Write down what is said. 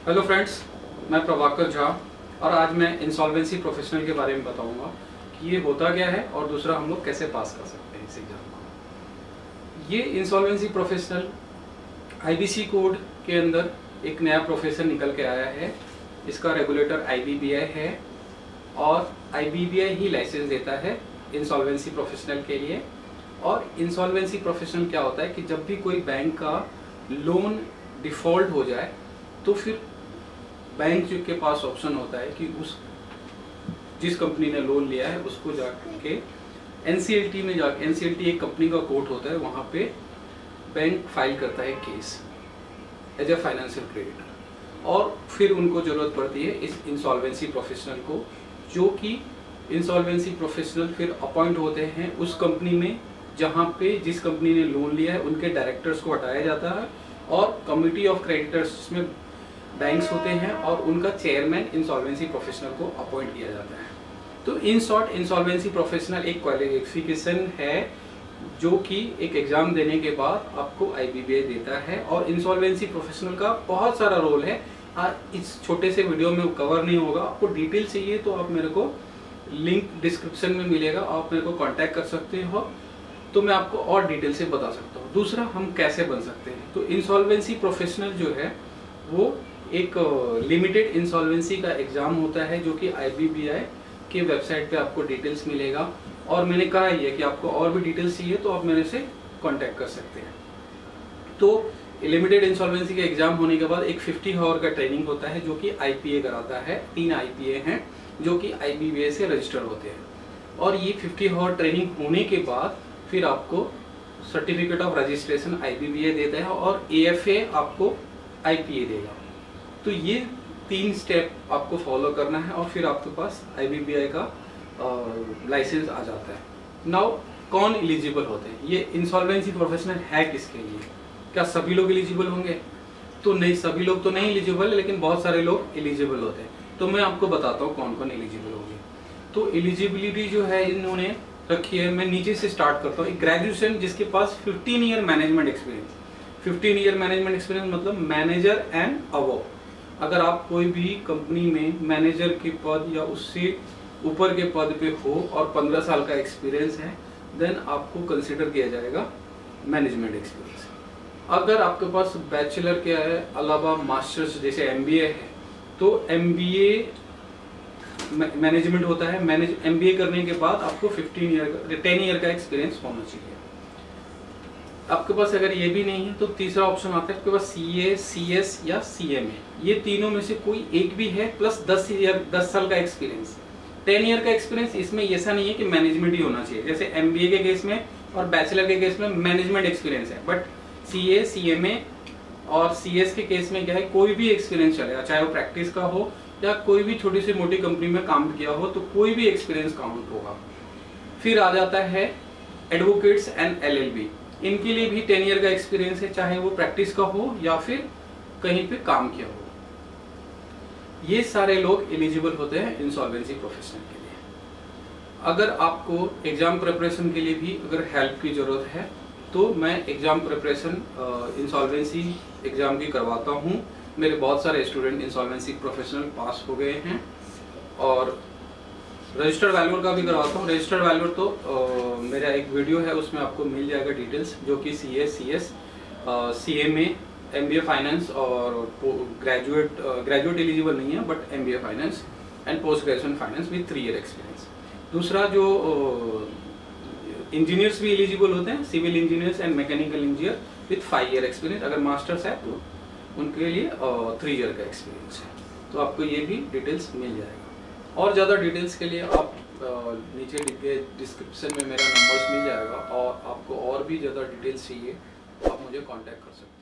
Hello friends, मैं प्रभाकर झा और आज मैं इंसॉल्वेंसी प्रोफेशनल के बारे में बताऊंगा कि ये होता क्या है और दूसरा हम लोग कैसे पास कर सकते हैं इस एग्जाम को। ये इंसॉल्वेंसी प्रोफेशनल आईबीसी कोड के अंदर एक नया प्रोफेशन निकल के आया है। इसका रेगुलेटर आईबीबीआई है और आईबीबीआई ही लाइसेंस देता है इंसॉल्वेंसी प्रोफेशनल के लिए। और इंसॉल्वेंसी प्रोफेशनल क्या होता है कि जब भी कोई बैंक का लोन डिफॉल्ट हो जाए तो फिर बैंक के पास ऑप्शन होता है कि जिस कंपनी ने लोन लिया है उसको जाके एनसीएलटी में जाके, एनसीएलटी एक कंपनी का कोर्ट होता है, वहाँ पे बैंक फाइल करता है case as a financial creditor और फिर उनको ज़रूरत पड़ती है इस इंसॉल्वेंसी प्रोफेशनल को, जो कि इंसॉल्वेंसी प्रोफेशनल फिर अपॉइंट होते हैं उस कंपनी में जहाँ पे जिस कंपनी ने लोन लिया है उनके डायरेक्टर्स को हटाया जाता है और कमिटी ऑफ क्रेडिटर्स जिसमें बैंक्स होते हैं और उनका चेयरमैन इंसॉल्वेंसी प्रोफेशनल को अपॉइंट किया जाता है। तो इन शॉर्ट इंसॉल्वेंसी प्रोफेशनल एक क्वालिफिकेशन है जो कि एक एग्जाम देने के बाद आपको आईबीबीआई देता है। और इंसॉल्वेंसी प्रोफेशनल का बहुत सारा रोल है, इस छोटे से वीडियो में कवर नहीं होगा। आपको डिटेल चाहिए तो आप मेरे को लिंक डिस्क्रिप्शन में मिलेगा, आप मेरे को कॉन्टैक्ट कर सकते हो तो मैं आपको और डिटेल से बता सकता हूँ। दूसरा, हम कैसे बन सकते हैं। तो इंसॉल्वेंसी प्रोफेशनल जो है वो एक लिमिटेड इंसॉल्वेंसी का एग्जाम होता है जो कि आईबीबीआई के वेबसाइट पे आपको डिटेल्स मिलेगा। और मैंने कहा ही है कि आपको और भी डिटेल्स चाहिए तो आप मेरे से कांटेक्ट कर सकते हैं। तो लिमिटेड इंसॉल्वेंसी का एग्जाम होने के बाद एक 50 आवर का ट्रेनिंग होता है जो कि आईपीए कराता है। 3 आईपीए हैं जो कि आईबीबीआई से रजिस्टर होते हैं। और ये 50 आवर ट्रेनिंग होने के बाद फिर आपको सर्टिफिकेट ऑफ रजिस्ट्रेशन आईबीबीआई देता है और एएफए आपको आईपीए देगा। तो ये 3 स्टेप आपको फॉलो करना है और फिर आपके पास आईबीबीआई का लाइसेंस आ जाता है। नाउ कौन एलिजिबल होते हैं, ये इंसॉल्वेंसी प्रोफेशनल है किसके लिए? क्या सभी लोग एलिजिबल होंगे? तो नहीं, सभी लोग तो नहीं एलिजिबल है, लेकिन बहुत सारे लोग एलिजिबल होते हैं। तो मैं आपको बताता हूँ कौन कौन एलिजिबल होंगे। तो एलिजिबिलिटी जो है इन्होंने रखी है, मैं नीचे से स्टार्ट करता हूँ। ग्रेजुएशन जिसके पास 15 year management experience, 15 year management experience मतलब मैनेजर एंड अबव। अगर आप कोई भी कंपनी में मैनेजर के पद या उससे ऊपर के पद पे हो और 15 साल का एक्सपीरियंस है, देन आपको कंसिडर किया जाएगा मैनेजमेंट एक्सपीरियंस। अगर आपके पास बैचलर के अलावा मास्टर्स जैसे एमबीए है तो एमबीए मैनेजमेंट होता है। एमबीए करने के बाद आपको 10 ईयर का एक्सपीरियंस होना चाहिए। आपके पास अगर ये भी नहीं है तो तीसरा ऑप्शन आता है आपके पास सीए, सीएस या सीएमए। ये तीनों में से कोई एक भी है प्लस 10 साल का एक्सपीरियंस। 10 ईयर का एक्सपीरियंस इसमें ऐसा नहीं है कि मैनेजमेंट ही होना चाहिए, जैसे एमबीए के केस में और बैचलर के केस में मैनेजमेंट एक्सपीरियंस है। बट सीए, सीएमए और सीएस के केस में क्या है, कोई भी एक्सपीरियंस चलेगा, चाहे वो प्रैक्टिस का हो या कोई भी छोटी सी मोटी कंपनी में काम किया हो, तो कोई भी एक्सपीरियंस काउंट होगा। फिर आ जाता है एडवोकेट्स एंड एलएलबी। इनके लिए भी 10 ईयर का एक्सपीरियंस है, चाहे वो प्रैक्टिस का हो या फिर कहीं पे काम किया हो। ये सारे लोग एलिजिबल होते हैं इंसॉल्वेंसी प्रोफेशनल के लिए। अगर आपको एग्जाम प्रिपरेशन के लिए भी अगर हेल्प की जरूरत है तो मैं एग्जाम प्रिपरेशन इंसॉल्वेंसी एग्जाम की करवाता हूँ। मेरे बहुत सारे स्टूडेंट इंसॉल्वेंसी प्रोफेशनल पास हो गए हैं और रजिस्टर्ड वैल्यूअर का भी करवाता हूँ। रजिस्टर्ड वैल्यूअर तो मेरा एक वीडियो है, उसमें आपको मिल जाएगा डिटेल्स, जो कि CA, CS, CMA, MBA finance और ग्रेजुएट एलिजिबल नहीं है but MBA finance and post graduation finance with 3 year experience. दूसरा जो इंजीनियर्स भी एलिजिबल होते हैं, civil engineers and mechanical engineer with 5 year experience. अगर मास्टर्स है तो उनके लिए 3 ईयर का एक्सपीरियंस है। तो आपको ये भी डिटेल्स मिल जाएगा। और ज़्यादा डिटेल्स के लिए आप नीचे डिस्क्रिप्शन में मेरा नंबर्स मिल जाएगा और आपको और भी ज़्यादा डिटेल्स चाहिए आप मुझे कांटेक्ट कर सकते हैं।